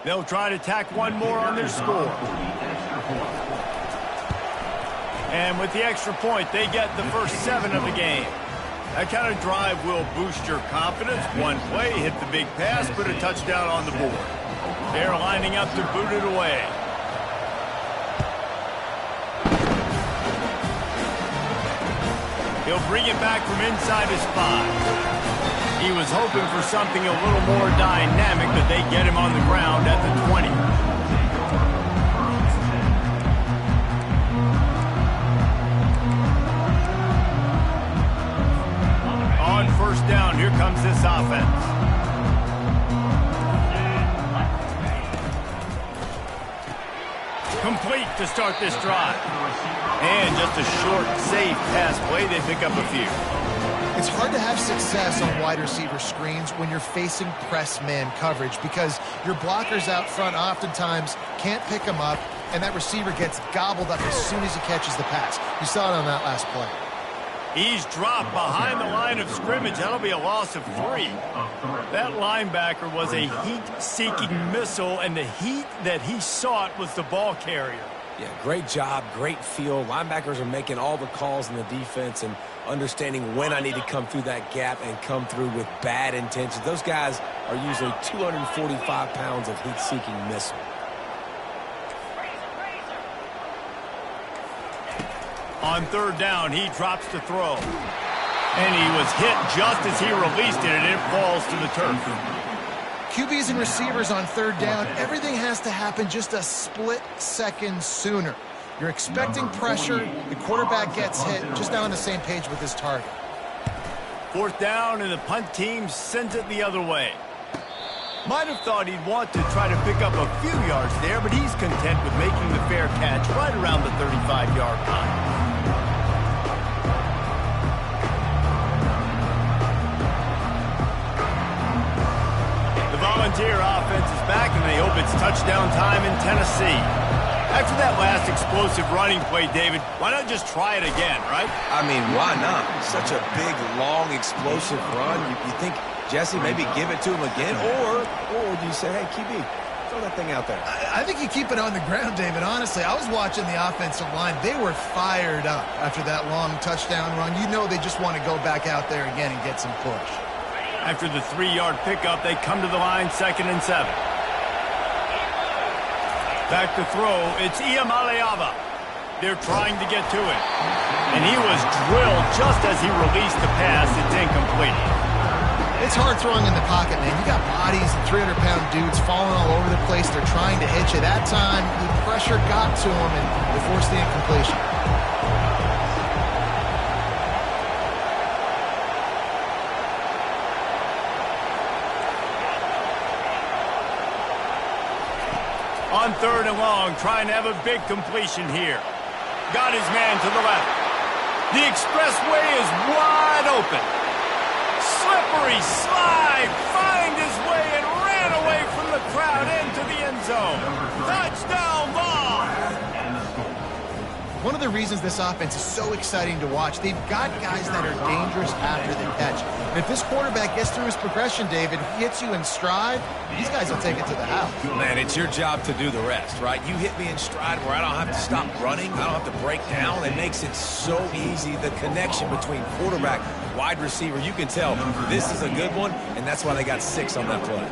They'll try to tack one more on their score. And with the extra point, they get the first 7 of the game. That kind of drive will boost your confidence. One play, hit the big pass, put a touchdown on the board. They're lining up to boot it away. He'll bring it back from inside his 5. He was hoping for something a little more dynamic, but they get him on the ground at the 20. On first down, here comes this offense. Complete to start this drive. And just a short, safe pass play, they pick up a few. It's hard to have success on wide receiver screens when you're facing press man coverage because your blockers out front oftentimes can't pick them up, and that receiver gets gobbled up as soon as he catches the pass. You saw it on that last play. He's dropped behind the line of scrimmage. That'll be a loss of 3. That linebacker was a heat-seeking missile, and the heat that he sought was the ball carrier. Yeah, great job, great feel. Linebackers are making all the calls in the defense and understanding when I need to come through that gap and come through with bad intentions. Those guys are usually 245 pounds of heat-seeking missile. On third down, he drops to throw. And he was hit just as he released it, and it falls to the turf. QBs and receivers on third down, everything has to happen just a split second sooner. You're expecting pressure, the quarterback gets hit, just not on the same page with his target. Fourth down, and the punt team sends it the other way. Might have thought he'd want to try to pick up a few yards there, but he's content with making the fair catch right around the 35-yard line. The Volunteer offense is back, and they hope it's touchdown time in Tennessee. After that last explosive running play, David, why not just try it again, right? I mean, why not? Such a big, long, explosive run. You think, Jesse, maybe give it to him again? Or do you say, hey, QB, throw that thing out there? I think you keep it on the ground, David. Honestly, I was watching the offensive line. They were fired up after that long touchdown run. You know they just want to go back out there again and get some push. After the 3-yard pickup, they come to the line, 2nd and 7. Back to throw, it's Iamaleava. They're trying to get to it. And he was drilled just as he released the pass. It's incomplete. It's hard throwing in the pocket, man. You got bodies and 300-pound dudes falling all over the place. They're trying to hit you. That time, the pressure got to him, and they forced the incompletion. On third and long, trying to have a big completion here. Got his man to the left. The expressway is wide open. Slippery slide, find his way and ran away from the crowd into the end zone. Touchdown ball! One of the reasons this offense is so exciting to watch, they've got guys that are dangerous after the catch. And if this quarterback gets through his progression, David, hits you in stride, these guys will take it to the house. Man, it's your job to do the rest, right? You hit me in stride where I don't have to stop running. I don't have to break down. It makes it so easy. The connection between quarterback, wide receiver, you can tell this is a good one, and that's why they got 6 on that play.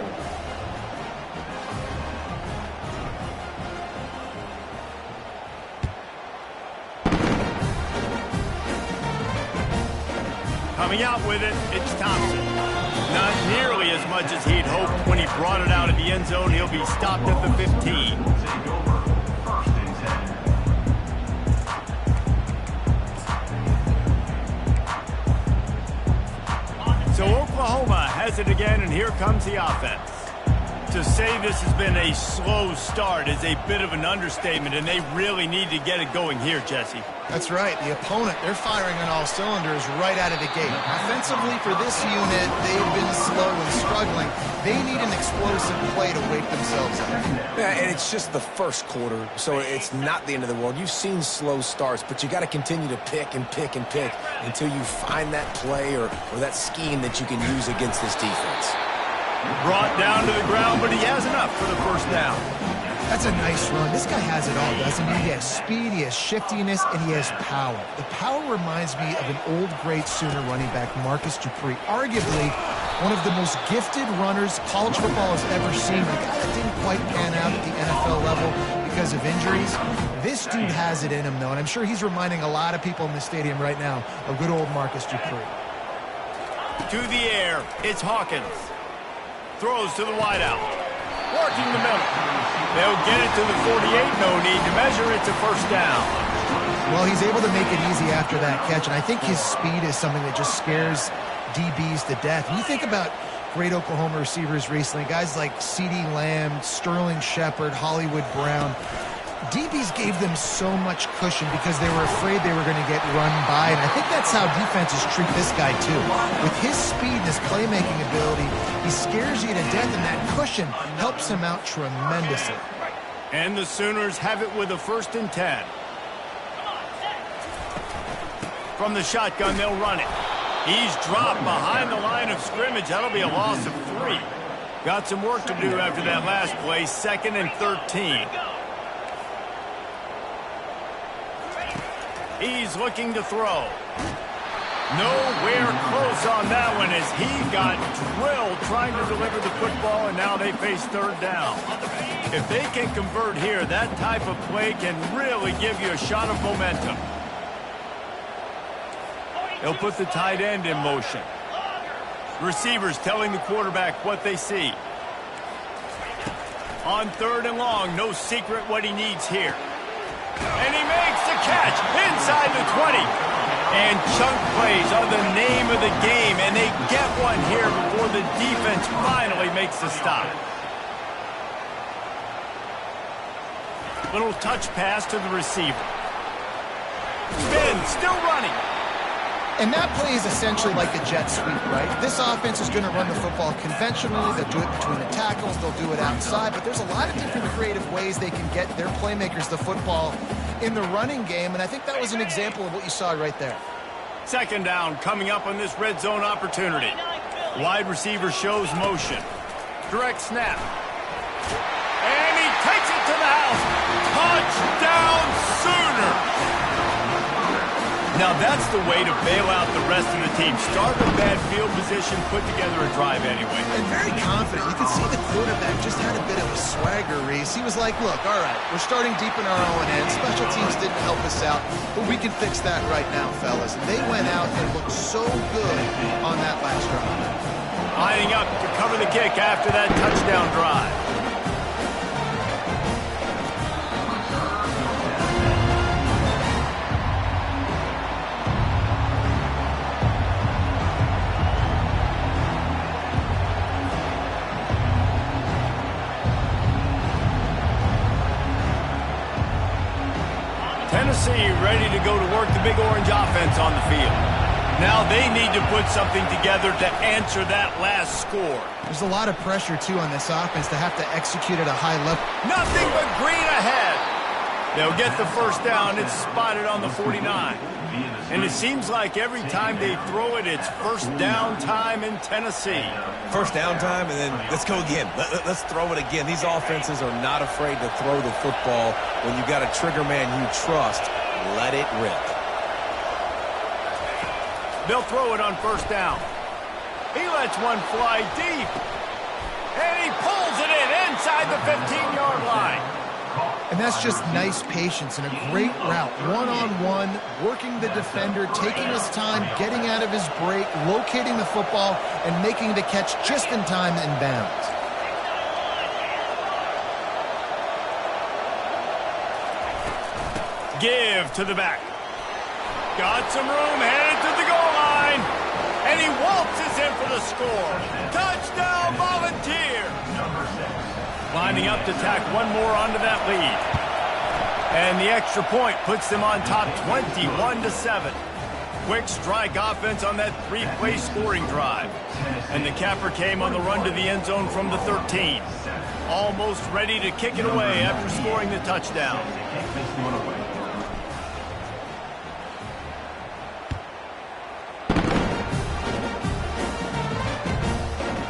Coming out with it, it's Thompson. Not nearly as much as he'd hoped when he brought it out of the end zone. He'll be stopped at the 15. So Oklahoma has it again, and here comes the offense. To say this has been a slow start is a bit of an understatement, and they really need to get it going here, Jesse. That's right. The opponent, they're firing on all cylinders right out of the gate. Offensively, for this unit, they've been slow and struggling. They need an explosive play to wake themselves up. Yeah, and it's just the first quarter, so it's not the end of the world. You've seen slow starts, but you got to continue to pick and pick and pick until you find that play or that scheme that you can use against this defense. Brought down to the ground, but he has enough for the first down. That's a nice run. This guy has it all, doesn't he? He has speed, he has shiftiness, and he has power. The power reminds me of an old, great Sooner running back, Marcus Dupree. Arguably one of the most gifted runners college football has ever seen. A guy that didn't quite pan out at the NFL level because of injuries. This dude has it in him, though, and I'm sure he's reminding a lot of people in the stadium right now of good old Marcus Dupree. To the air, it's Hawkins. Throws to the wideout. Working the middle. They'll get it to the 48. No need to measure. It's a first down. Well, he's able to make it easy after that catch, and I think his speed is something that just scares DBs to death. When you think about great Oklahoma receivers recently, guys like CeeDee Lamb, Sterling Shepard, Hollywood Brown, DBs gave them so much cushion because they were afraid they were going to get run by, and I think that's how defenses treat this guy too. With his speed and his playmaking ability, he scares you to death, and that cushion helps him out tremendously. And the Sooners have it with a 1st and 10. From the shotgun, they'll run it. He's dropped behind the line of scrimmage. That'll be a loss of 3. Got some work to do after that last play. 2nd and 13. He's looking to throw. Nowhere close on that one as he got drilled trying to deliver the football, and now they face 3rd down. If they can convert here, that type of play can really give you a shot of momentum. They'll put the tight end in motion. Receivers telling the quarterback what they see. On 3rd and long, no secret what he needs here. And he makes the catch inside the 20. And chunk plays are the name of the game, and they get one here before the defense finally makes the stop. Little touch pass to the receiver. Spin, still running. And that play is essentially like a jet sweep, right? This offense is going to run the football conventionally. They'll do it between the tackles. They'll do it outside. But there's a lot of different creative ways they can get their playmakers the football in the running game. And I think that was an example of what you saw right there. 2nd down coming up on this red zone opportunity. Wide receiver shows motion. Direct snap. And he takes it to the house. Touchdown Sooner! Now that's the way to bail out the rest of the team. Start with bad field position, put together a drive anyway. And very confident. You can see the quarterback just had a bit of a swagger, Reese. He was like, look, all right, we're starting deep in our own end. Special teams didn't help us out, but we can fix that right now, fellas. And they went out and looked so good on that last drive. Lining up to cover the kick after that touchdown drive. Tennessee ready to go to work the Big Orange offense on the field. Now they need to put something together to answer that last score. There's a lot of pressure, too, on this offense to have to execute at a high level. Nothing but green ahead. They'll get the first down. It's spotted on the 49. And it seems like every time they throw it, it's first down time in Tennessee. First down time, and then let's go again. Let's throw it again. These offenses are not afraid to throw the football. When you got a trigger man you trust, let it rip. They'll throw it on first down. He lets one fly deep. And he pulls it in inside the 15-yard line. And that's just nice patience and a great route. One-on-one, working the defender, taking his time, getting out of his break, locating the football, and making the catch just in time in bounds. Give to the back. Got some room, headed to the goal line. And he waltzes in for the score. Touchdown, Volunteer. Lining up to tack one more onto that lead. And the extra point puts them on top 21-7. Quick strike offense on that 3-play scoring drive. And the capper came on the run to the end zone from the 13. Almost ready to kick it away after scoring the touchdown.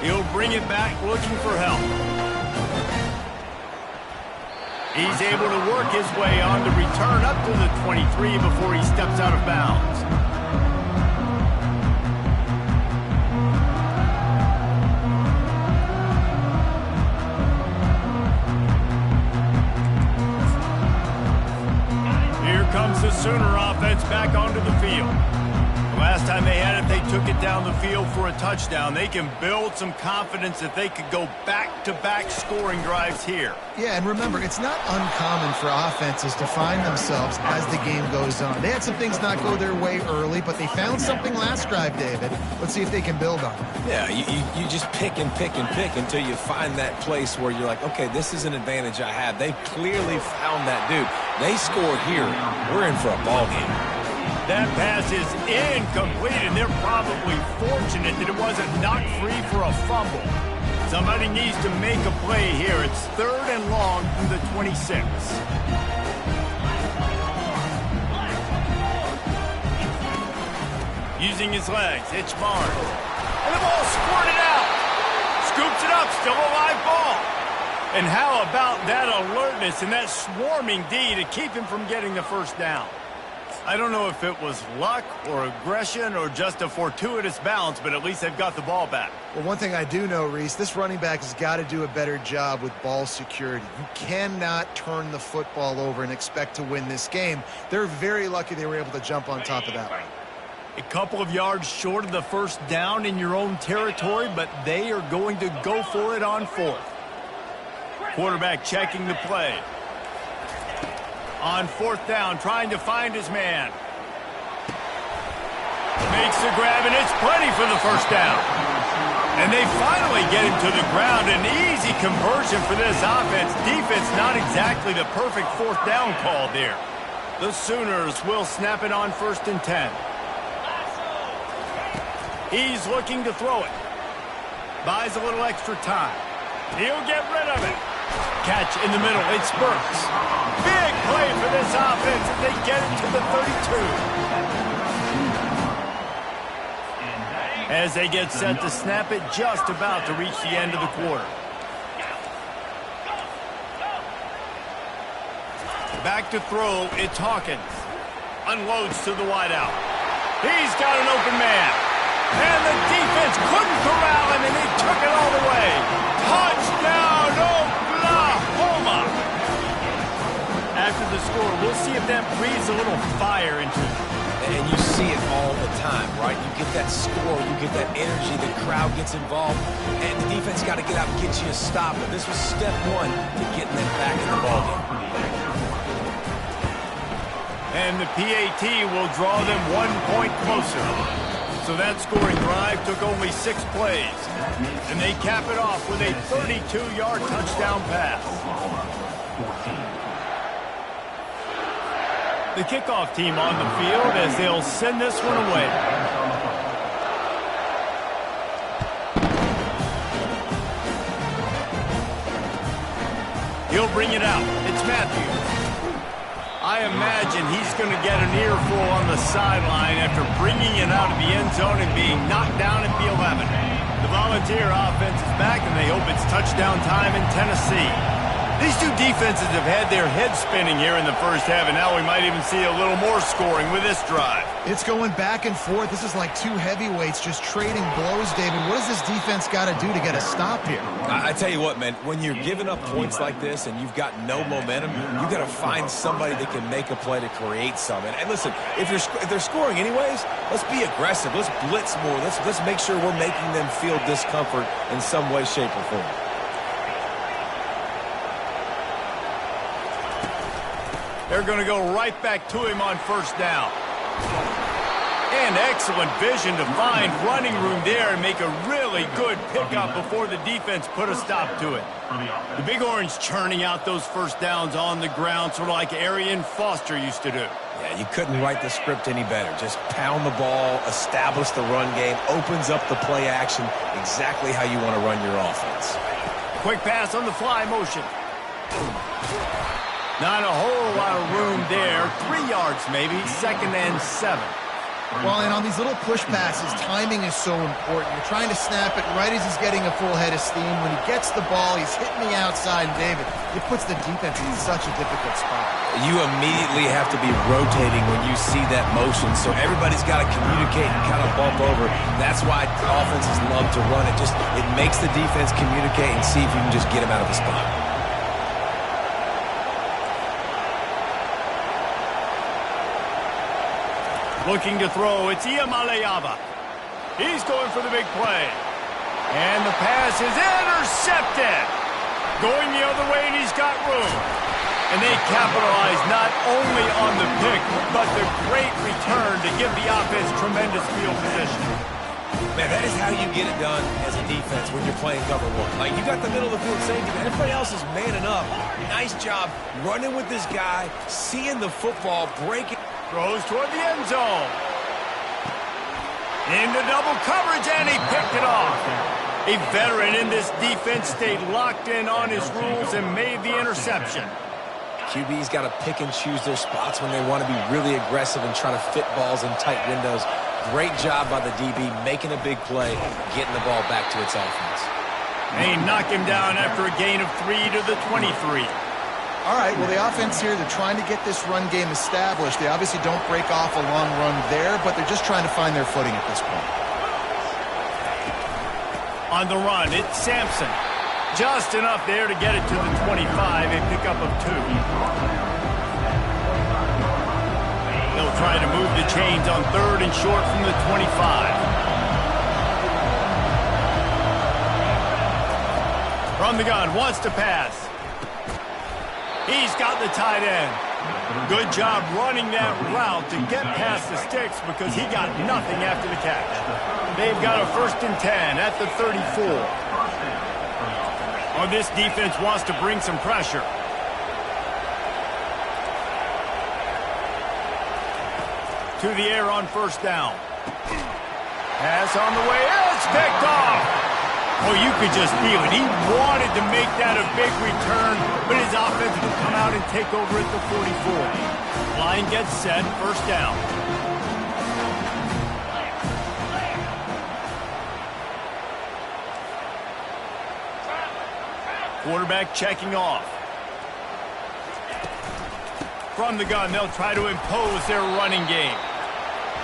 He'll bring it back looking for help. He's able to work his way on the return up to the 23 before he steps out of bounds. Here comes the Sooner offense back onto the field. Last time they had it, they took it down the field for a touchdown. They can build some confidence that they could go back-to-back scoring drives here. Yeah, and remember, it's not uncommon for offenses to find themselves as the game goes on. They had some things not go their way early, but they found something last drive, David. Let's see if they can build on it. Yeah, you just pick and pick and pick until you find that place where you're like, okay, this is an advantage I have. They clearly found that dude. They score here. We're in for a ball game. That pass is incomplete, and they're probably fortunate that it wasn't knocked free for a fumble. Somebody needs to make a play here. It's 3rd and long from the 26. Using his legs, it's Barnes. And the ball squirted out. Scoops it up, still a live ball. And how about that alertness and that swarming D to keep him from getting the first down? I don't know if it was luck or aggression or just a fortuitous bounce, but at least they've got the ball back. Well, one thing I do know, Reese, this running back has got to do a better job with ball security. You cannot turn the football over and expect to win this game. They're very lucky they were able to jump on top of that one. A couple of yards short of the first down in your own territory, but they are going to go for it on 4th. Quarterback checking the play. On 4th down, trying to find his man. Makes the grab, and it's plenty for the first down. And they finally get him to the ground. An easy conversion for this offense. Defense not exactly the perfect 4th down call there. The Sooners will snap it on 1st and 10. He's looking to throw it. Buys a little extra time. He'll get rid of it. Catch in the middle. It's Burks. Big play for this offense as they get it to the 32. As they get set to snap it, just about to reach the end of the quarter. Back to throw, it's Hawkins. Unloads to the wideout. He's got an open man. And the defense couldn't corral him, and he took it all the way. Touchdown, Oklahoma! After the score, we'll see if that breathes a little fire into it. And you see it all the time, right? You get that score, you get that energy, the crowd gets involved, and the defense got to get out and get you a stop. But this was step 1 to getting them back in the ballgame. And the PAT will draw them 1 point closer. So that scoring drive took only 6 plays. And they cap it off with a 32-yard touchdown pass. The kickoff team on the field as they'll send this one away. He'll bring it out. It's Matthews. I imagine he's going to get an earful on the sideline after bringing it out of the end zone and being knocked down at the 11. The Volunteer offense is back, and they hope it's touchdown time in Tennessee. These two defenses have had their heads spinning here in the first half, and now we might even see a little more scoring with this drive. It's going back and forth. This is like 2 heavyweights just trading blows, David. What does this defense got to do to get a stop here? I tell you what, man, when you're giving up points like this and you've got no momentum, you got to find somebody that can make a play to create some. And listen, if they're scoring anyways, let's be aggressive. Let's blitz more. Let's make sure we're making them feel discomfort in some way, shape, or form. They're going to go right back to him on first down. And excellent vision to find running room there and make a really good pickup before the defense put a stop to it. The Big Orange churning out those first downs on the ground, sort of like Arian Foster used to do. Yeah, you couldn't write the script any better. Just pound the ball, establish the run game, opens up the play action, exactly how you want to run your offense. Quick pass on the fly motion. Not a whole lot of room there. 3 yards maybe, 2nd and 7. Well, and on these little push passes, timing is so important. You're trying to snap it right as he's getting a full head of steam. When he gets the ball, he's hitting the outside, and David, it puts the defense in such a difficult spot. You immediately have to be rotating when you see that motion, so everybody's got to communicate and kind of bump over. That's why offenses love to run it. It makes the defense communicate and see if you can just get him out of the spot. Looking to throw, it's Iamaleava. He's going for the big play. And the pass is intercepted. Going the other way, and he's got room. And they capitalize not only on the pick, but the great return to give the offense tremendous field position. Man, that is how you get it done as a defense when you're playing cover one. Like, you got the middle of the field safety, but everybody else is manning up. Nice job running with this guy, seeing the football, breaking. Throws toward the end zone. Into double coverage, and he picked it off. A veteran in this defense stayed locked in on his rules and made the interception. QB's got to pick and choose their spots when they want to be really aggressive and try to fit balls in tight windows. Great job by the DB making a big play, getting the ball back to its offense. They knock him down after a gain of 3 to the 23. All right, well, the offense here, they're trying to get this run game established. They obviously don't break off a long run there, but they're just trying to find their footing at this point. On the run, it's Sampson. Just enough there to get it to the 25, a pickup of 2. They'll try to move the chains on 3rd and short from the 25. From the gun, wants to pass. He's got the tight end. Good job running that route to get past the sticks because he got nothing after the catch. They've got a 1st and 10 at the 34. Oh, this defense wants to bring some pressure. To the air on 1st down. Pass on the way. It's picked off. Oh, you could just feel it. He wanted to make that a big return, but his offense will come out and take over at the 44. Line gets set, 1st down. Quarterback checking off. From the gun, they'll try to impose their running game.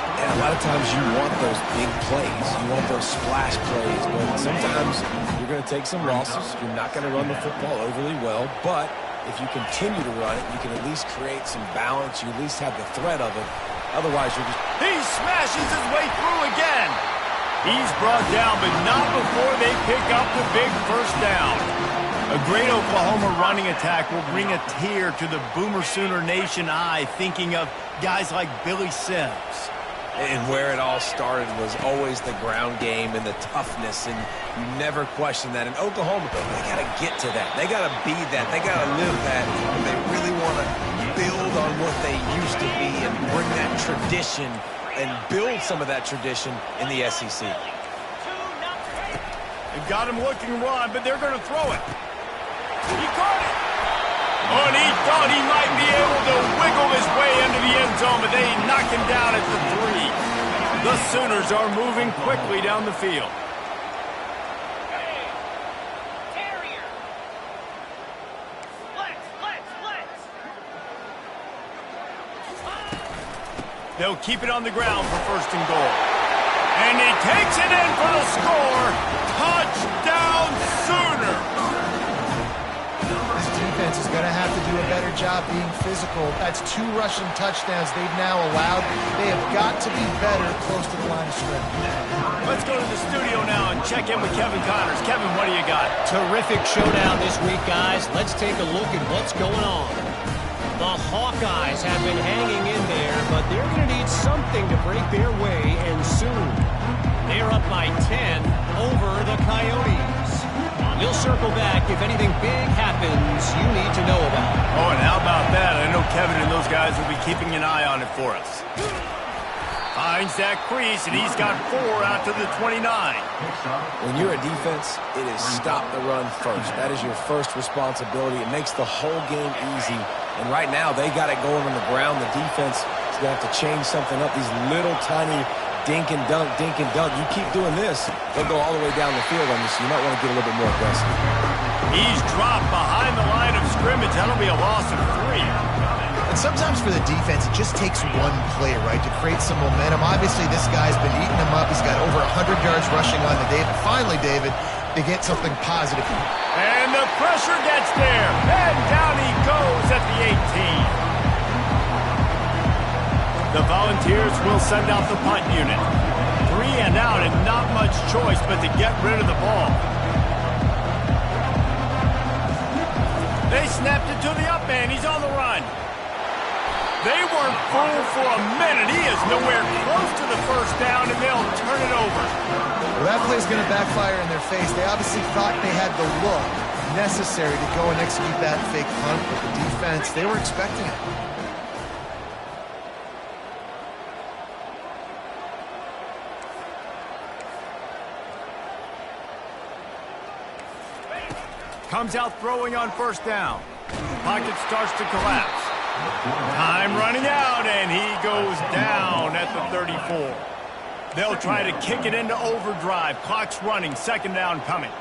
And a lot of times you want those big plays. You want those splash plays. But sometimes you're going to take some losses. You're not going to run the football overly well. But if you continue to run it, you can at least create some balance. You at least have the threat of it. Otherwise, you're just... He smashes his way through again. He's brought down, but not before they pick up the big 1st down. A great Oklahoma running attack will bring a tear to the Boomer Sooner Nation eye, thinking of guys like Billy Sims. And where it all started was always the ground game and the toughness, and you never question that. In Oklahoma, they got to get to that. They got to be that. They got to live that. And they really want to build on what they used to be and bring that tradition and build some of that tradition in the SEC. They've got him looking run, but they're going to throw it. He caught it. Oh, and he thought he might be able to wiggle his way into the end zone, but they knock him down at the 3. The Sooners are moving quickly down the field. They'll keep it on the ground for 1st and goal. And he takes it in for the score. Touchdown, Sooner! Defense is going to have to do a better job being physical. That's 2 rushing touchdowns they've now allowed. They have got to be better close to the line of scrimmage. Let's go to the studio now and check in with Kevin Connors. Kevin, what do you got? Terrific showdown this week, guys. Let's take a look at what's going on. The Hawkeyes have been hanging in there, but they're going to need something to break their way, and soon. They're up by 10 over the Coyotes. We'll circle back if anything big happens you need to know about. Oh, and how about that? I know Kevin and those guys will be keeping an eye on it for us. Finds that crease, and he's got 4 out to the 29. When you're a defense, it is stop the run first. That is your first responsibility. It makes the whole game easy. And right now, they got it going on the ground. The defense is going to have to change something up. These little tiny dink and dunk, dink and dunk. You keep doing this, they'll go all the way down the field on you, so you might want to get a little bit more aggressive. He's dropped behind the line of scrimmage. That'll be a loss of 3. And sometimes for the defense, it just takes one play, right, to create some momentum. Obviously, this guy's been eating them up. He's got over 100 yards rushing on the day. But finally, David, they get something positive. And the pressure gets there. And down he goes at the 18. The Volunteers will send out the punt unit. 3 and out and not much choice but to get rid of the ball. They snapped it to the up man. He's on the run. They weren't fooled for a minute. He is nowhere close to the first down, and they'll turn it over. Well, that play's going to backfire in their face. They obviously thought they had the look necessary to go and execute that fake punt, but the defense, they were expecting it. Comes out throwing on first down. Pocket starts to collapse. Time running out, and he goes down at the 34. They'll try to kick it into overdrive. Clock's running, second down coming.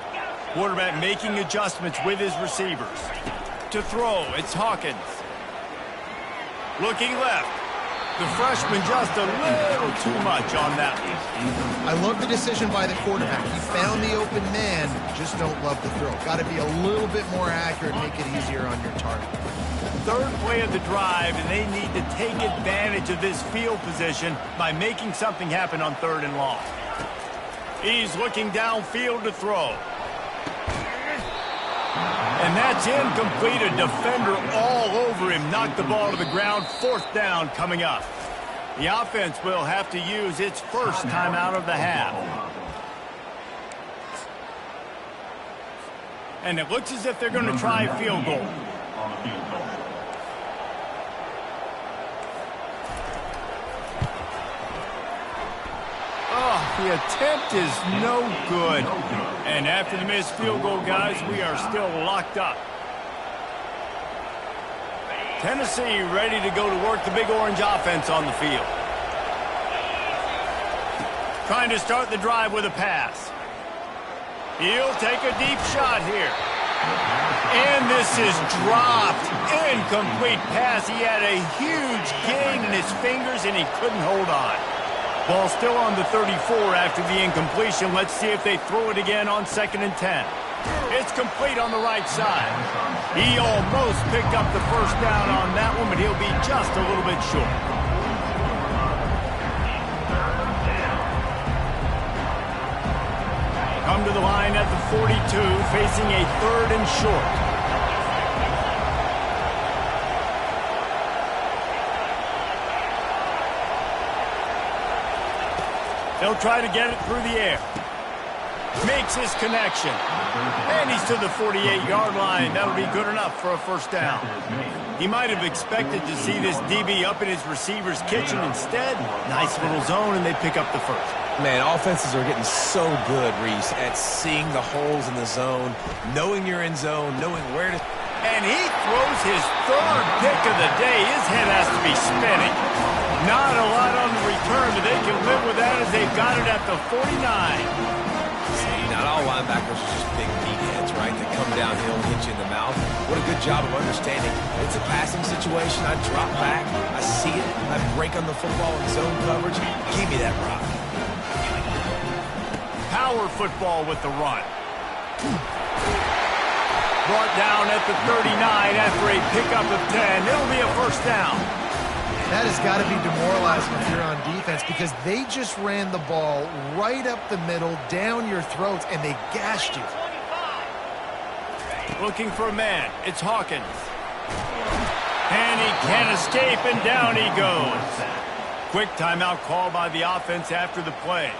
Quarterback making adjustments with his receivers. To throw, it's Hawkins. Looking left. The freshman just a little too much on that one. I love the decision by the quarterback. He found the open man, just don't love the throw. Got to be a little bit more accurate, make it easier on your target. Third play of the drive, and they need to take advantage of this field position by making something happen on 3rd and long. He's looking downfield to throw. And that's incomplete. A defender all over him. Knocked the ball to the ground. 4th down coming up. The offense will have to use its first timeout of the half. And it looks as if they're going to try a field goal. Oh, the attempt is no good. And after the missed field goal, guys, we are still locked up. Tennessee ready to go to work the Big Orange offense on the field. Trying to start the drive with a pass. He'll take a deep shot here. And this is dropped. Incomplete pass. He had a huge gain in his fingers, and he couldn't hold on. Ball still on the 34 after the incompletion. Let's see if they throw it again on 2nd and 10. It's complete on the right side. He almost picked up the first down on that one, but he'll be just a little bit short. Come to the line at the 42, facing a 3rd and short. They'll try to get it through the air. Makes his connection. And he's to the 48-yard line. That'll be good enough for a first down. He might have expected to see this DB up in his receiver's kitchen. Instead, nice little zone, and they pick up the first. Man, offenses are getting so good, Reese, at seeing the holes in the zone, knowing you're in zone, knowing where to... And he throws his 3rd pick of the day. His head has to be spinning. Not a lot on the return, but they can live with that as they've got it at the 49. See, not all linebackers are just big meatheads, right? They come downhill and hit you in the mouth. What a good job of understanding. It's a passing situation. I drop back. I see it. I break on the football in zone coverage. Give me that rock. Power football with the run. Brought down at the 39 after a pickup of 10. It'll be a first down. That has got to be demoralizing if you're on defense because they just ran the ball right up the middle, down your throats, and they gashed you. Looking for a man. It's Hawkins. And he can't escape, and down he goes. Quick timeout call by the offense after the play.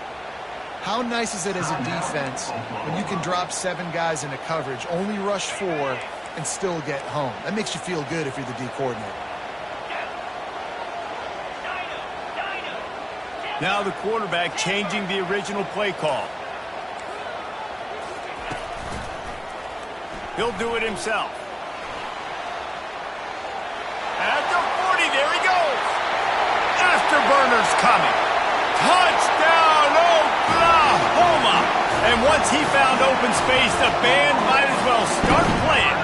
How nice is it as a defense when you can drop 7 guys into coverage, only rush 4, and still get home? That makes you feel good if you're the D coordinator. Now the quarterback changing the original play call. He'll do it himself. At the 40, there he goes. afterburners coming. Touchdown, Oklahoma! And once he found open space, the band might as well start playing.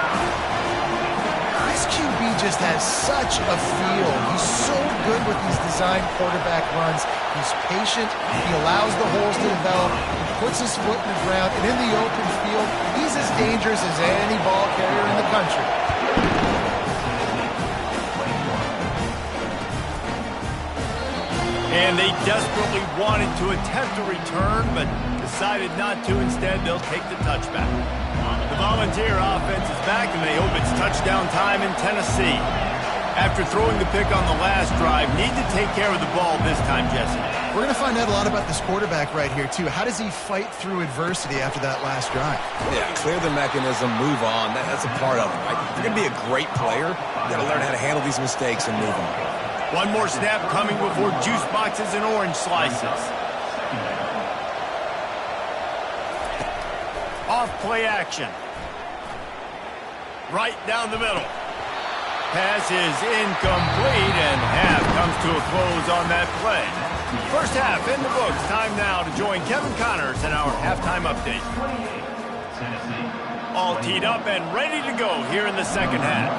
This QB just has such a feel. He's so good with these design quarterback runs. He's patient. He allows the holes to develop. He puts his foot in the ground. And in the open field, he's as dangerous as any ball carrier in the country. And they desperately wanted to attempt a return, but decided not to. Instead, they'll take the touchback. The Volunteer offense is back, and they hope it's touchdown time in Tennessee. After throwing the pick on the last drive, need to take care of the ball this time, Jesse. We're going to find out a lot about this quarterback right here, too. How does he fight through adversity after that last drive? Yeah, clear the mechanism, move on. That's a part of it, right? If you're going to be a great player, you got to learn how to handle these mistakes and move on. One more snap coming before juice boxes and orange slices. Off play action. Right down the middle. Pass is incomplete, and half comes to a close on that play. First half in the books. Time now to join Kevin Connors in our halftime update. All teed up and ready to go here in the second half.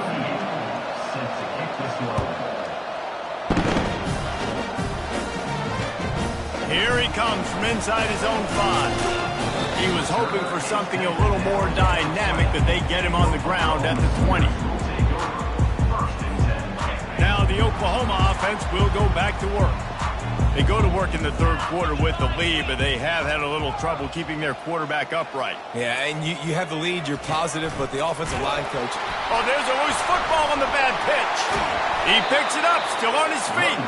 Here he comes from inside his own 5. He was hoping for something a little more dynamic, but they get him on the ground at the 20. Now the Oklahoma offense will go back to work. They go to work in the third quarter with the lead, but they have had a little trouble keeping their quarterback upright. Yeah, and you have the lead, you're positive, but the offensive line coach. Oh, there's a loose football on the bad pitch. He picks it up, still on his feet.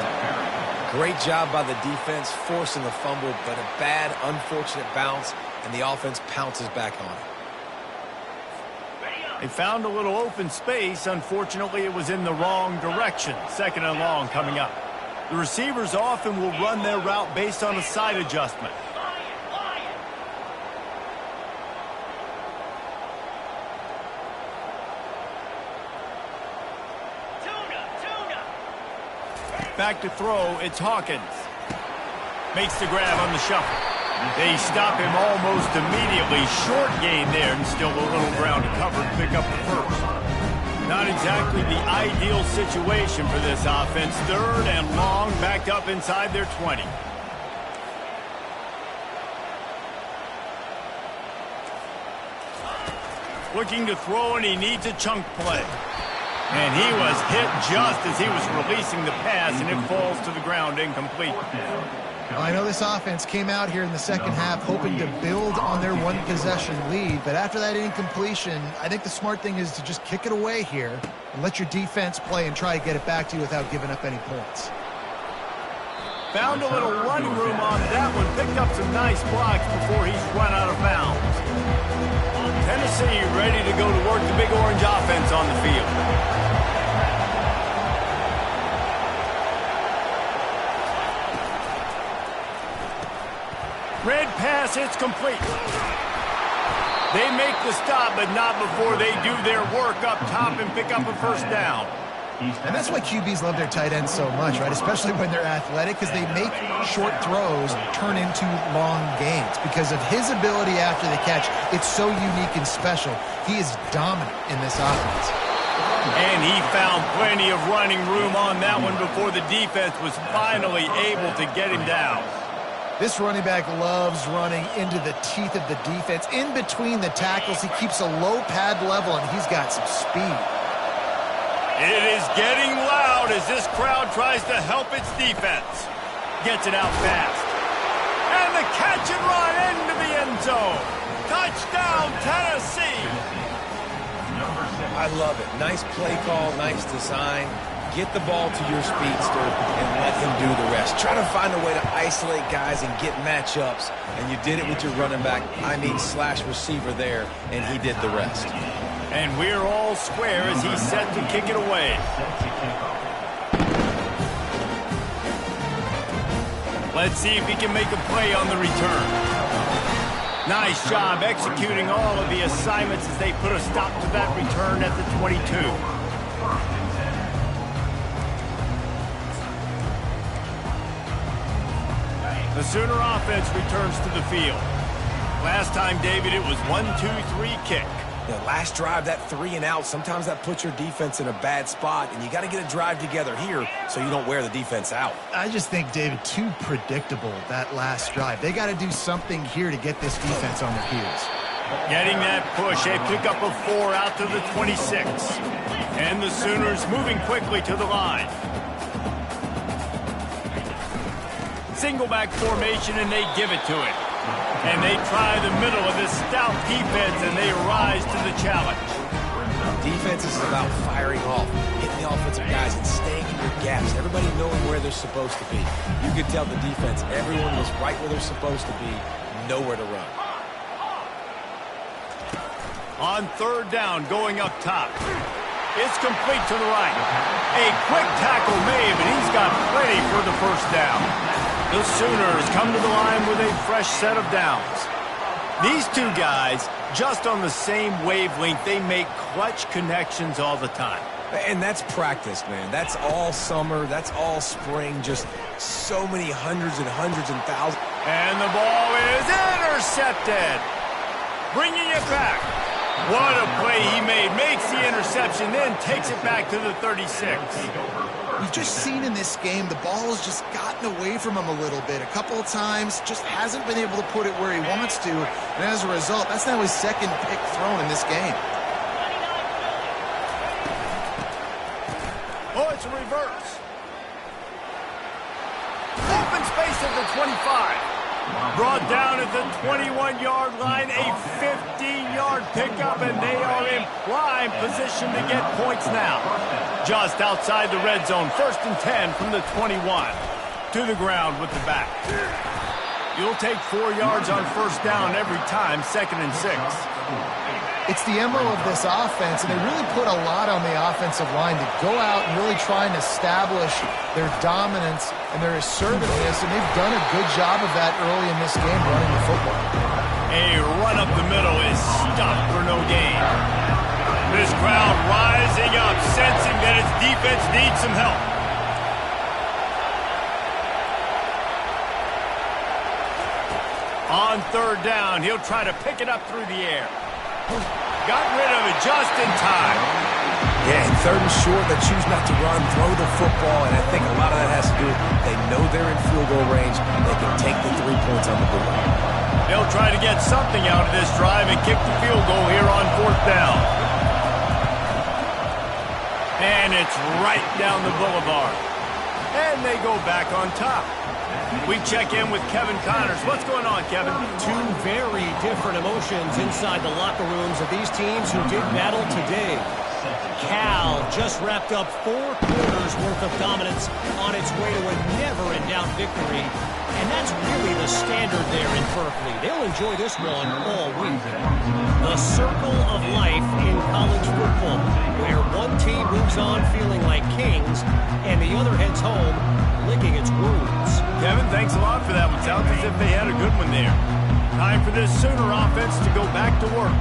Great job by the defense, forcing the fumble, but a bad, unfortunate bounce, and the offense pounces back on it. They found a little open space. Unfortunately, it was in the wrong direction. Second and long coming up. The receivers often will run their route based on a side adjustment. Back to throw, it's Hawkins. Makes the grab on the shuffle. They stop him almost immediately. Short gain there, and still a little ground to cover to pick up the first. Not exactly the ideal situation for this offense. Third and long, backed up inside their 20. Looking to throw, and he needs a chunk play. And he was hit just as he was releasing the pass, and it falls to the ground incomplete. Well, I know this offense came out here in the second half hoping to build on their one-possession lead, but after that incompletion, I think the smart thing is to just kick it away here and let your defense play and try to get it back to you without giving up any points. Found a little running room on that one, picked up some nice blocks before he's run out of bounds. Tennessee ready to go to work the Big Orange offense on the field. Red pass, it's complete. They make the stop, but not before they do their work up top and pick up a first down. And that's why QBs love their tight ends so much, right? Especially when they're athletic, because they make short throws turn into long gains. Because of his ability after the catch, it's so unique and special. He is dominant in this offense. And he found plenty of running room on that one before the defense was finally able to get him down. This running back loves running into the teeth of the defense. In between the tackles, he keeps a low pad level, and he's got some speed. It is getting loud as this crowd tries to help its defense. Gets it out fast. And the catch and run into the end zone. Touchdown, Tennessee. I love it. Nice play call, nice design. Get the ball to your speedster and let him do the rest. Try to find a way to isolate guys and get matchups, and you did it with your running back, slash receiver there, and he did the rest. And we're all square as he's set to kick it away. Let's see if he can make a play on the return. Nice job executing all of the assignments as they put a stop to that return at the 22. The Sooner offense returns to the field. Last time, David, it was 1-2-3 kick. Last drive, that 3 and out, sometimes that puts your defense in a bad spot, and you got to get a drive together here so you don't wear the defense out. I just think, David, too predictable, that last drive. They got to do something here to get this defense on their heels. Getting that push, a pickup of 4 out to the 26. And the Sooners moving quickly to the line. Single back formation, and they give it to it. And they try the middle of this stout defense, and they rise to the challenge. Defense is about firing off, hitting the offensive guys, and staying in your gaps. Everybody knowing where they're supposed to be. You could tell the defense, everyone was right where they're supposed to be, nowhere to run. On third down, going up top. It's complete to the right. A quick tackle made, but he's got plenty for the first down. The Sooners come to the line with a fresh set of downs. These two guys, just on the same wavelength, they make clutch connections all the time. And that's practice, man. That's all summer. That's all spring. Just so many hundreds and thousands. And the ball is intercepted. Bringing it back. What a play he made. Makes the interception, then takes it back to the 36. We've just seen in this game the ball has just gotten away from him a little bit. A couple of times, just hasn't been able to put it where he wants to. And as a result, that's now his second pick thrown in this game. Oh, it's a reverse. Open space at the 25. Brought down at the 21-yard line, a 15-yard pickup, and they are in prime position to get points now. Just outside the red zone, 1st and 10 from the 21. To the ground with the back. You'll take 4 yards on first down every time, 2nd and 6. It's the MO of this offense, and they really put a lot on the offensive line to go out and really try and establish their dominance and their assertiveness, and they've done a good job of that early in this game running the football. A run up the middle is stopped for no gain. This crowd rising up, sensing that its defense needs some help. On third down, he'll try to pick it up through the air. Got rid of it just in time. Yeah, and 3rd and short, they choose not to run, throw the football, and I think a lot of that has to do with they know they're in field goal range. They can take the 3 points on the board. They'll try to get something out of this drive and kick the field goal here on 4th down. And it's right down the boulevard. And they go back on top. We check in with Kevin Connors. What's going on, Kevin? Two very different emotions inside the locker rooms of these teams who did battle today. Cal just wrapped up 4 quarters worth of dominance on its way to a never-in-doubt victory. And that's really the standard there in Berkeley. They'll enjoy this one all week. The circle of life in college football, where one team moves on feeling like kings and the other heads home licking its wounds. Kevin, thanks a lot for that one. Sounds as if they had a good one there. Time for this Sooner offense to go back to work.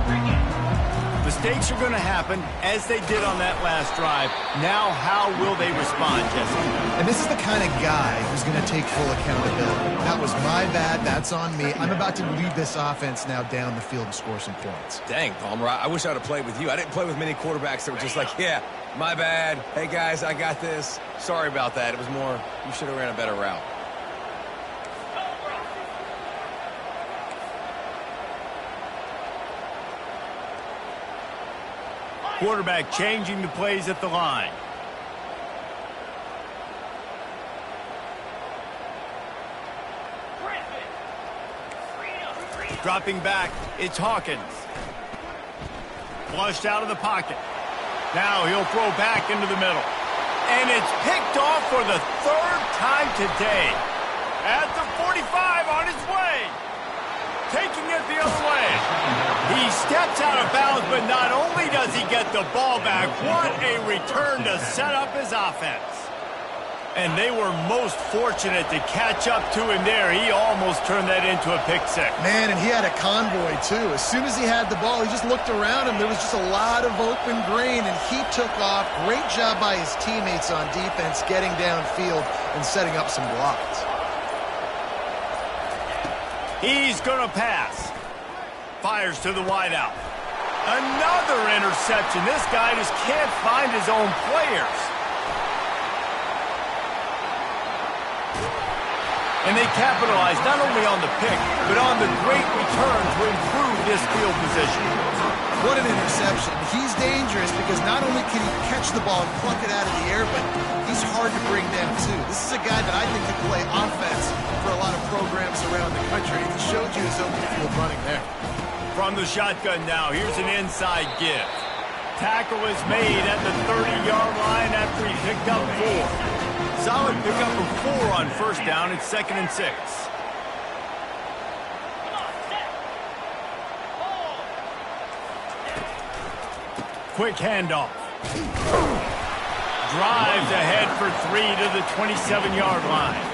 Mistakes are going to happen, as they did on that last drive. Now, how will they respond, Jesse? And this is the kind of guy who's going to take full accountability. That was my bad. That's on me. I'm about to lead this offense now down the field and score some points. Dang, Palmer, I wish I would have played with you. I didn't play with many quarterbacks that were just like, yeah, my bad. Hey, guys, I got this. Sorry about that. It was more, you should have ran a better route. Quarterback changing the plays at the line. Dropping back, it's Hawkins. Flushed out of the pocket. Now he'll throw back into the middle. And it's picked off for the 3rd time today. At the 45 on his way. Taking it the other way. He steps out of bounds, but not only does he get the ball back, what a return to set up his offense. And they were most fortunate to catch up to him there. He almost turned that into a pick six. Man, and he had a convoy, too. As soon as he had the ball, he just looked around him. There was just a lot of open grain, and he took off. Great job by his teammates on defense, getting downfield and setting up some blocks. He's going to pass. Fires to the wideout. Another interception. This guy just can't find his own players. And they capitalize not only on the pick, but on the great return to improve this field position. What an interception. He's dangerous because not only can he catch the ball and pluck it out of the air, but he's hard to bring down, too. This is a guy that I think can play offense for a lot of programs around the country. He showed you his open field running there. From the shotgun now, here's an inside give. Tackle is made at the 30-yard line after he picked up 4. Solid pickup of 4 on first down. It's 2nd and 6. Quick handoff. Drives ahead for 3 to the 27-yard line.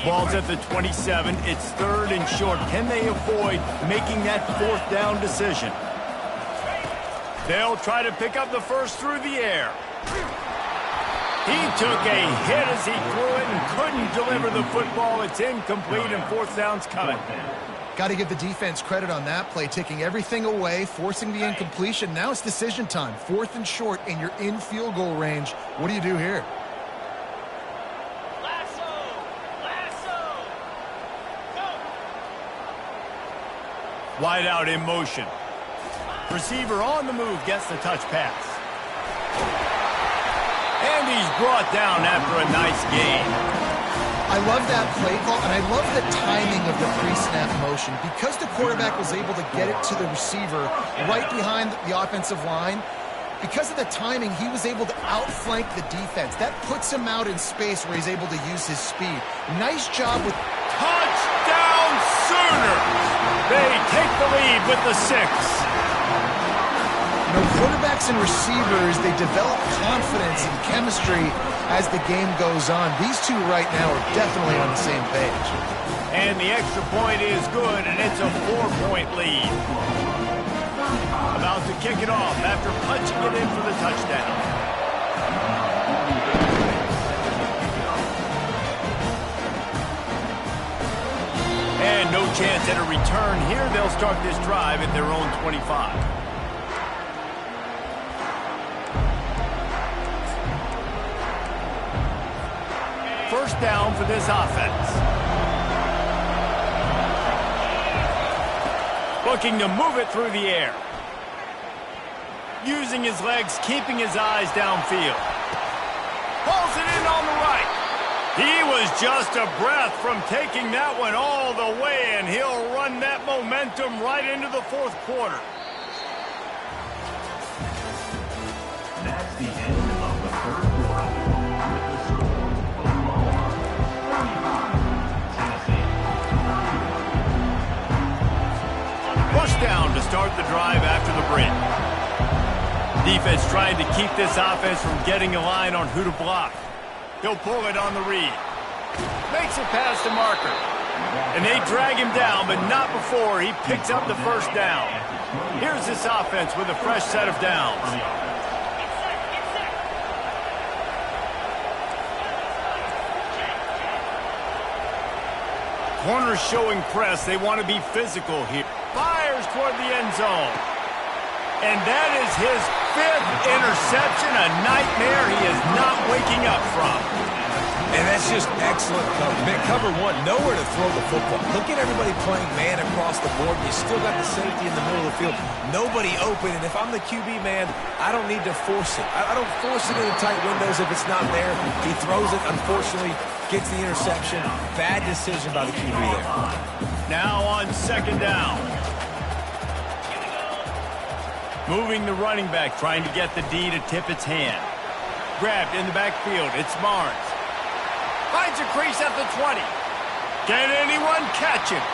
Ball's at the 27. It's 3rd and short. Can they avoid making that 4th down decision? They'll try to pick up the first through the air. He took a hit as he threw it and couldn't deliver the football. It's incomplete and 4th down's coming. Got to give the defense credit on that play, taking everything away, forcing the incompletion. Now it's decision time. 4th and short, and you're in field goal range. What do you do here? Wide out in motion. Receiver on the move gets the touch pass. And he's brought down after a nice gain. I love that play call, and I love the timing of the pre-snap motion. Because the quarterback was able to get it to the receiver right behind the offensive line, because of the timing, he was able to outflank the defense. That puts him out in space where he's able to use his speed. Nice job with... Touchdown Sooners! They take the lead with the 6. You know, quarterbacks and receivers, they develop confidence and chemistry as the game goes on. These two right now are definitely on the same page. And the extra point is good, and it's a 4-point lead. About to kick it off after punching it in for the touchdown. And no chance at a return here. They'll start this drive at their own 25. First down for this offense. Looking to move it through the air. Using his legs, keeping his eyes downfield. Pulls it in on the right. He was just a breath from taking that one all the way, and he'll run that momentum right into the 4th quarter. That's the end of the 3rd quarter. Push down to start the drive after the break. Defense trying to keep this offense from getting a line on who to block. He'll pull it on the read. Makes it past the marker. And they drag him down, but not before he picks up the first down. Here's this offense with a fresh set of downs. Corners showing press. They want to be physical here. Fires toward the end zone. And that is his 5th interception, a nightmare he is not waking up from. And that's just excellent cover. Man, cover 1, nowhere to throw the football. Look at everybody playing man across the board. You still got the safety in the middle of the field. Nobody open, and if I'm the QB, man, I don't need to force it. I don't force it into tight windows if it's not there. He throws it, unfortunately, gets the interception. Bad decision by the QB there. Now on 2nd down. Moving the running back, trying to get the D to tip its hand. Grabbed in the backfield. It's Barnes. Finds a crease at the 20. Can anyone catch him?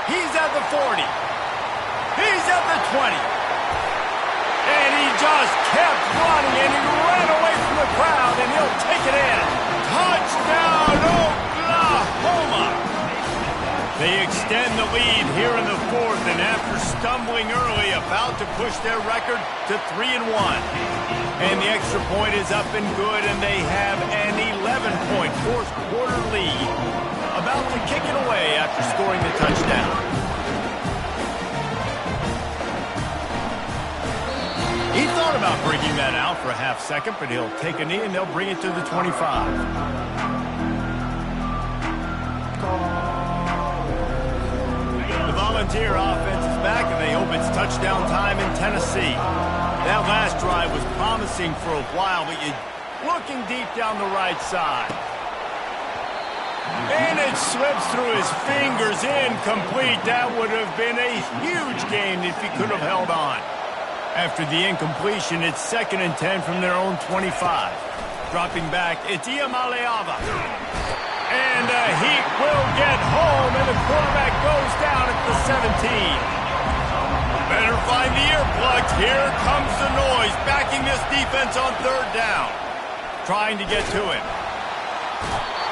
He's at the 40. He's at the 20. And he just kept running, and he ran away from the crowd, and he'll take it in. Touchdown, Oklahoma! They extend the lead here in the fourth, and after stumbling early, about to push their record to 3-1. And the extra point is up and good, and they have an 11-point fourth quarter lead. About to kick it away after scoring the touchdown. He thought about bringing that out for a half second, but he'll take a knee and they'll bring it to the 25. The Volunteer offense is back, and they hope it's touchdown time in Tennessee. That last drive was promising for a while, but you're looking deep down the right side. And it slips through his fingers, incomplete. That would have been a huge gain if he could have held on. After the incompletion, it's 2nd and 10 from their own 25. Dropping back, it's Iamaleava. And he will get home, and the quarterback goes down at the 17. Better find the earplugs. Here comes the noise, backing this defense on 3rd down. Trying to get to him.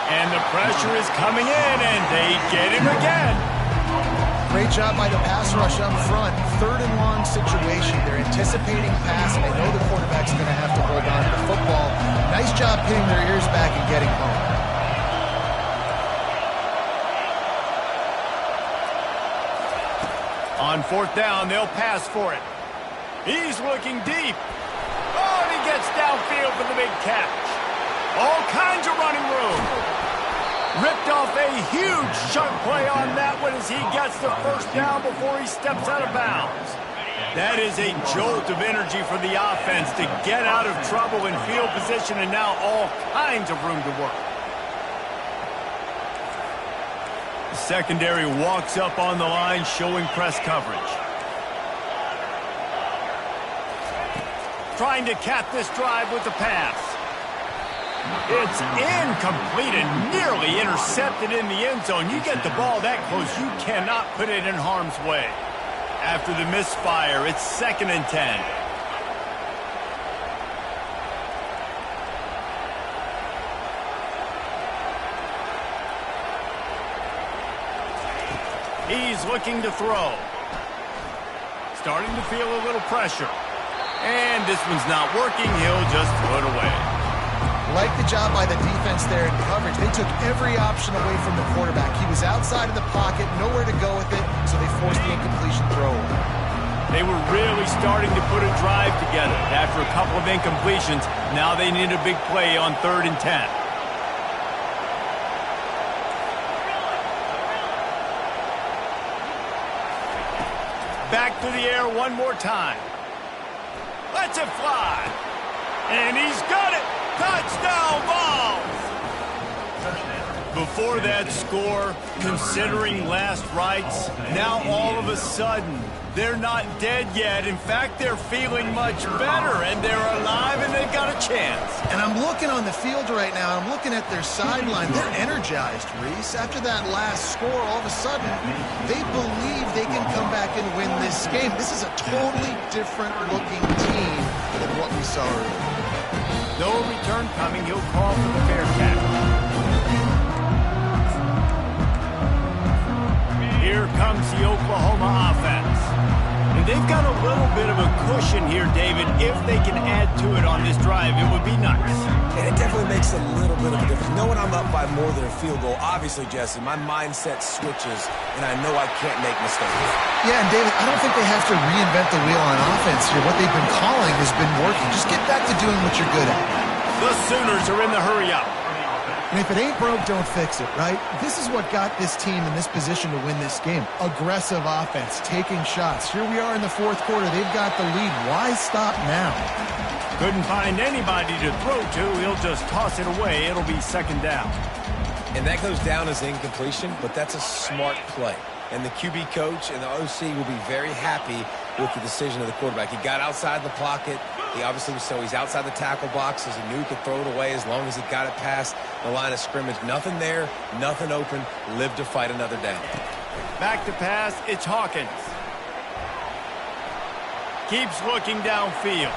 And the pressure is coming in, and they get him again. Great job by the pass rush up front. 3rd and long situation. They're anticipating pass, and they know the quarterback's going to have to hold on to the football. Nice job pinning their ears back and getting home. On 4th down, they'll pass for it. He's looking deep. Oh, and he gets downfield for the big catch. All kinds of running room. Ripped off a huge chunk play on that one as he gets the 1st down before he steps out of bounds. That is a jolt of energy for the offense to get out of trouble in field position, and now all kinds of room to work. The secondary walks up on the line, showing press coverage. Trying to cap this drive with the pass. It's incomplete and nearly intercepted in the end zone. You get the ball that close, you cannot put it in harm's way. After the misfire, it's 2nd and 10. He's looking to throw. Starting to feel a little pressure. And this one's not working. He'll just throw it away. Like the job by the defense there in coverage. They took every option away from the quarterback. He was outside of the pocket, nowhere to go with it, so they forced the incompletion throw. They were really starting to put a drive together. After a couple of incompletions, now they need a big play on 3rd and 10. Back to the air one more time. Lets it fly. And he's got it. Touchdown, Vols! Before that score, considering last rites, now all of a sudden, they're not dead yet. In fact, they're feeling much better, and they're alive, and they've got a chance. And I'm looking on the field right now, I'm looking at their sideline. They're energized, Reese. After that last score, all of a sudden, they believe they can come back and win this game. This is a totally different-looking team than what we saw earlier. No return coming. He'll call for the fair catch. Here comes the Oklahoma offense. And they've got a little bit of a cushion here, David. If they can add to it on this drive, it would be nice. And it definitely makes a little bit of a difference. Knowing I'm up by more than a field goal, obviously, Jesse, my mindset switches, and I know I can't make mistakes. Yeah, and David, I don't think they have to reinvent the wheel on offense here. What they've been calling has been working. Just get back to doing what you're good at. The Sooners are in the hurry-up. And if it ain't broke, don't fix it, right? This is what got this team in this position to win this game. Aggressive offense, taking shots. Here we are in the 4th quarter. They've got the lead. Why stop now? Couldn't find anybody to throw to. He'll just toss it away. It'll be 2nd down. And that goes down as incompletion, but that's a smart play. And the QB coach and the OC will be very happy with the decision of the quarterback. He got outside the pocket. He obviously was, so he's outside the tackle boxes. He knew he could throw it away as long as he got it past the line of scrimmage. Nothing there, nothing open. Live to fight another down. Back to pass, it's Hawkins. Keeps looking downfield.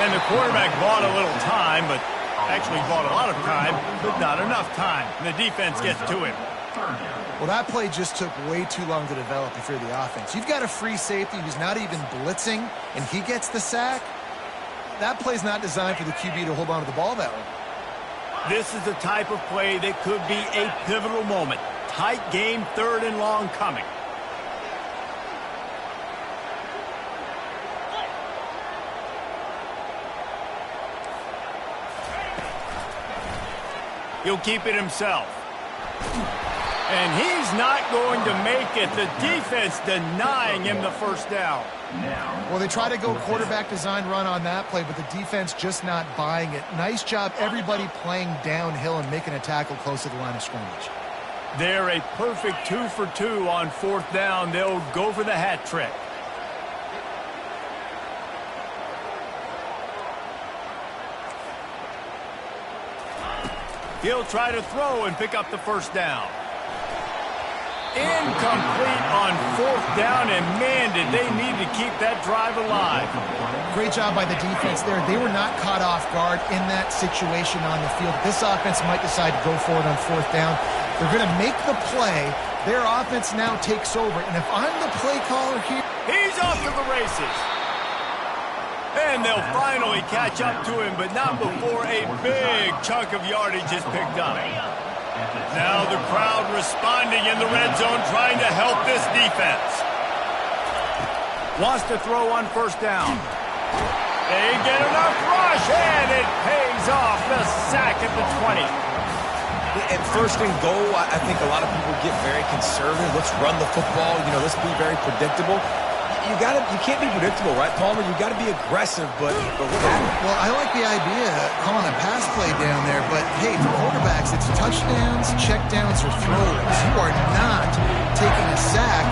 And the quarterback bought a little time, but actually bought a lot of time, but not enough time. And the defense gets to him. Well, that play just took way too long to develop if you're the offense. You've got a free safety who's not even blitzing, and he gets the sack. That play's not designed for the QB to hold on to the ball that way. This is the type of play that could be a pivotal moment. Tight game, 3rd and long coming. He'll keep it himself. And he's not going to make it. The defense denying him the first down. Well, they try to go quarterback design run on that play, but the defense just not buying it. Nice job, everybody playing downhill and making a tackle close to the line of scrimmage. They're a perfect 2 for 2 on 4th down. They'll go for the hat trick. He'll try to throw and pick up the first down. Incomplete on 4th down, and man, did they need to keep that drive alive. Great job by the defense there. They were not caught off guard in that situation on the field. This offense might decide to go for it on 4th down. They're going to make the play. Their offense now takes over, and if I'm the play caller here... He's off to the races. And they'll finally catch up to him, but not before a big chunk of yardage is picked up. Now the crowd responding in the red zone, trying to help this defense. Wants to throw on 1st down. They get enough rush, and it pays off. The sack at the 20. At 1st and goal, I think a lot of people get very conservative. Let's run the football. You know, let's be very predictable. You can't be predictable, right, Palmer? You got to be aggressive, but what happened? Well, I like the idea of calling a pass play down there, but hey, for quarterbacks, it's touchdowns, checkdowns, or throwaways. You are not taking a sack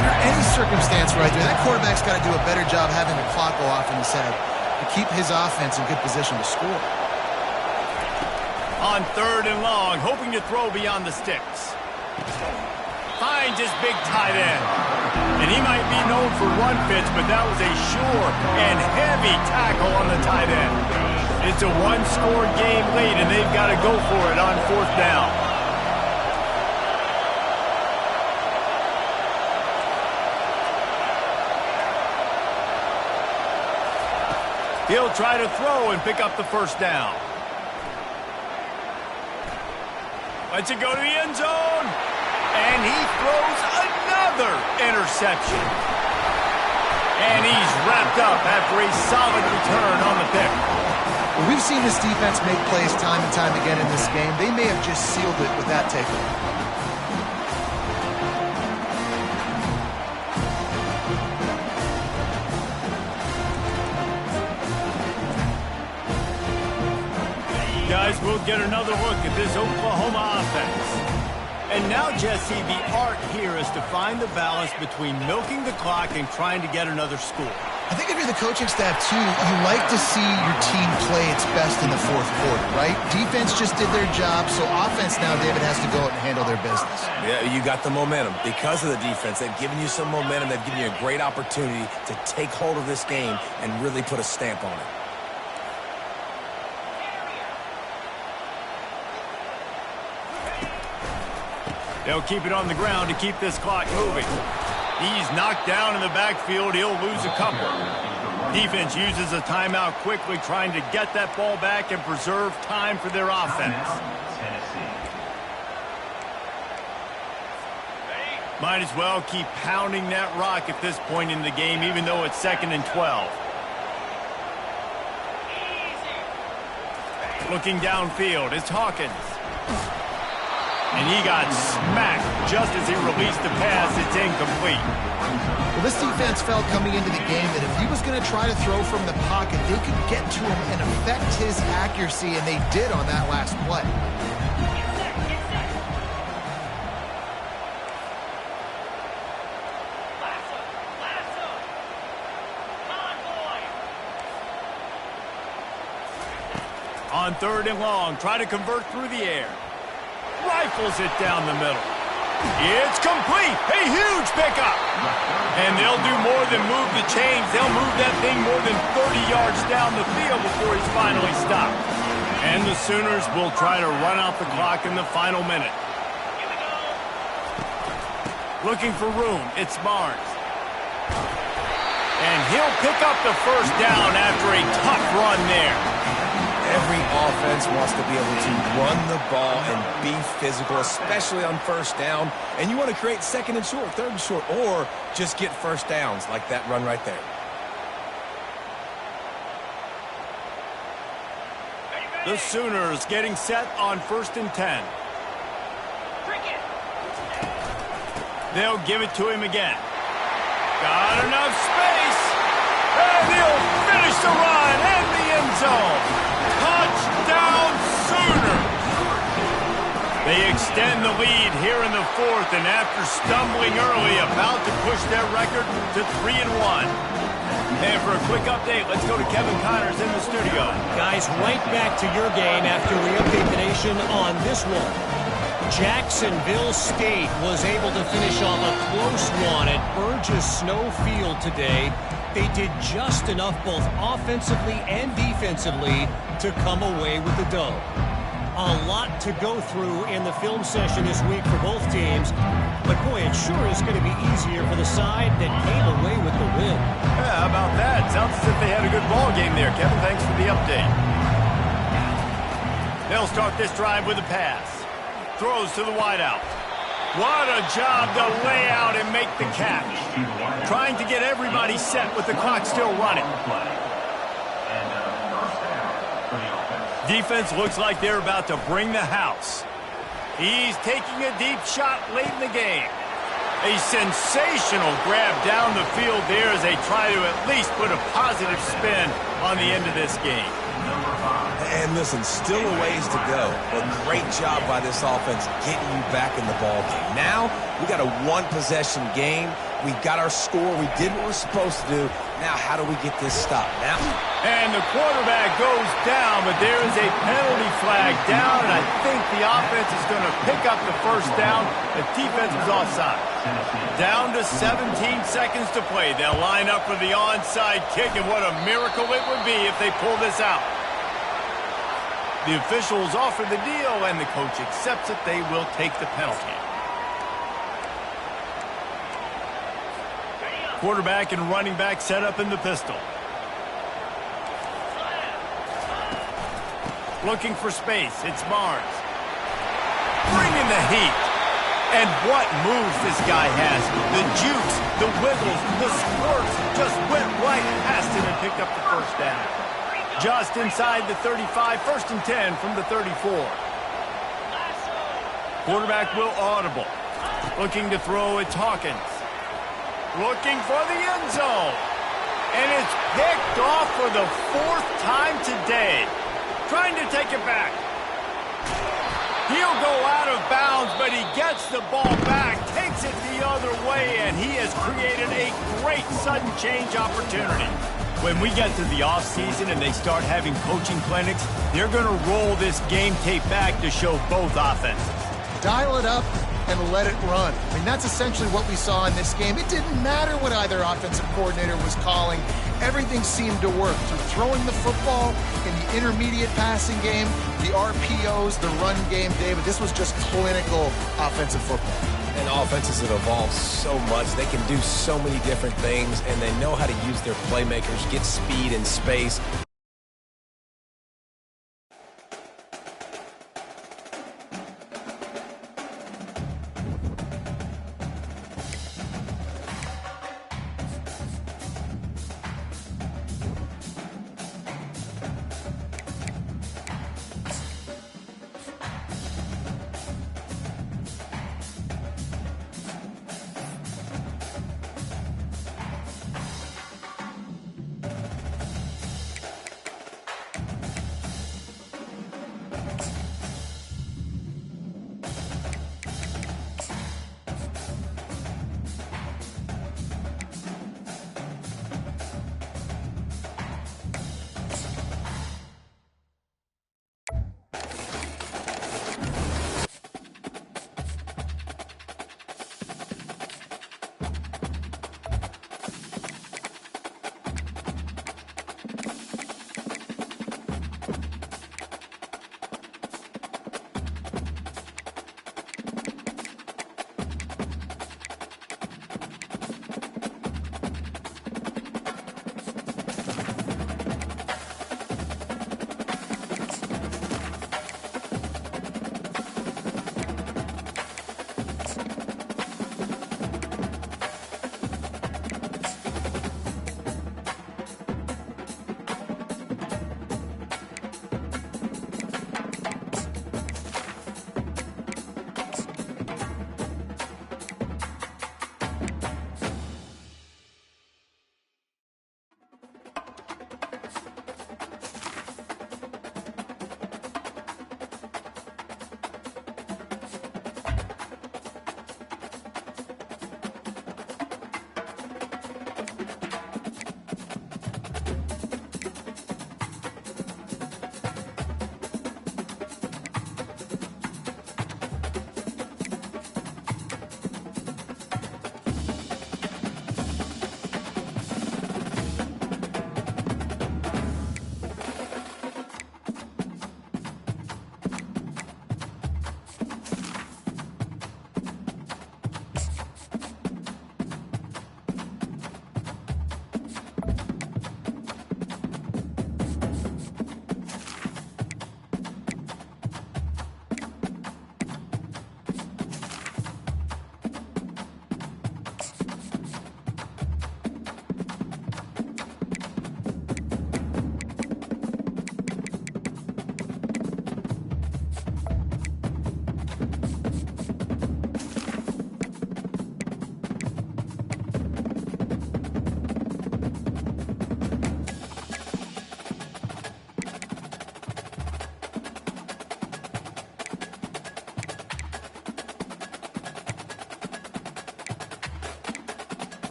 under any circumstance right there. That quarterback's got to do a better job having the clock go off in his head to keep his offense in good position to score. On 3rd and long, hoping to throw beyond the sticks. Finds his big tight end. And he might be known for run fits, but that was a sure and heavy tackle on the tight end. It's a 1-score game late, and they've got to go for it on 4th down. He'll try to throw and pick up the first down. Lets it go to the end zone. And he throws another interception. And he's wrapped up after a solid return on the pick. Well, we've seen this defense make plays time and time again in this game. They may have just sealed it with that takeaway. Guys, we'll get another look at this Oklahoma offense. And now, Jesse, the art here is to find the balance between milking the clock and trying to get another score. I think if you're the coaching staff, too, you like to see your team play its best in the 4th quarter, right? Defense just did their job, so offense now, David, has to go out and handle their business. Yeah, you got the momentum. Because of the defense, they've given you some momentum. They've given you a great opportunity to take hold of this game and really put a stamp on it. They'll keep it on the ground to keep this clock moving. He's knocked down in the backfield. He'll lose a couple. Defense uses a timeout quickly, trying to get that ball back and preserve time for their offense. Might as well keep pounding that rock at this point in the game, even though it's 2nd and 12. Looking downfield, it's Hawkins. And he got smacked just as he released the pass. It's incomplete. Well, this defense felt coming into the game that if he was going to try to throw from the pocket, they could get to him and affect his accuracy, and they did on that last play. On 3rd and long, try to convert through the air. Rifles it down the middle. It's complete. A huge pickup. And they'll do more than move the chains. They'll move that thing more than 30 yards down the field before he's finally stopped. And the Sooners will try to run out the clock in the final minute. Looking for room. It's Barnes. And he'll pick up the first down after a tough run there. Every offense wants to be able to run the ball and be physical, especially on first down. And you want to create second and short, third and short, or just get first downs like that run right there. The Sooners getting set on 1st and 10. They'll give it to him again. Got enough space. And he'll finish the run in the end zone. Touchdown Sooners. They extend the lead here in the 4th, and after stumbling early, about to push their record to 3-1. And for a quick update, let's go to Kevin Connors in the studio. Guys, right back to your game after we update the nation on this one. Jacksonville State was able to finish off a close one at Burgess Snow Field today. They did just enough both offensively and defensively to come away with the dub. A lot to go through in the film session this week for both teams, but boy, it sure is going to be easier for the side that came away with the win. Yeah, how about that? Sounds as if they had a good ball game there, Kevin. Thanks for the update. They'll start this drive with a pass. Throws to the wideout. What a job to lay out and make the catch. Trying to get everybody set with the clock still running. Defense looks like they're about to bring the house. He's taking a deep shot late in the game. A sensational grab down the field there as they try to at least put a positive spin on the end of this game. And listen, still a ways to go, but great job by this offense getting you back in the ball game. Now, we got a one-possession game. We got our score. We did what we're supposed to do. Now, how do we get this stopped? Now, and the quarterback goes down, but there is a penalty flag down, and I think the offense is going to pick up the first down. The defense was offside. Down to 17 seconds to play. They'll line up for the onside kick, and what a miracle it would be if they pull this out. The officials offer the deal, and the coach accepts it. They will take the penalty. Quarterback and running back set up in the pistol. Looking for space. It's Barnes. Bringing the heat. And what moves this guy has. The jukes, the wiggles, the squirts just went right past him and picked up the first down. Just inside the 35, 1st and 10 from the 34. Quarterback will audible. Looking to throw, it's Hawkins. Looking for the end zone. And it's picked off for the 4th time today. Trying to take it back. He'll go out of bounds, but he gets the ball back, takes it the other way, and he has created a great sudden change opportunity. When we get to the offseason and they start having coaching clinics, they're going to roll this game tape back to show both offenses. Dial it up and let it run. I mean, that's essentially what we saw in this game. It didn't matter what either offensive coordinator was calling. Everything seemed to work. Through throwing the football in the intermediate passing game, the RPOs, the run game, David, this was just clinical offensive football. And offenses have evolved so much. They can do so many different things, and they know how to use their playmakers, get speed and space.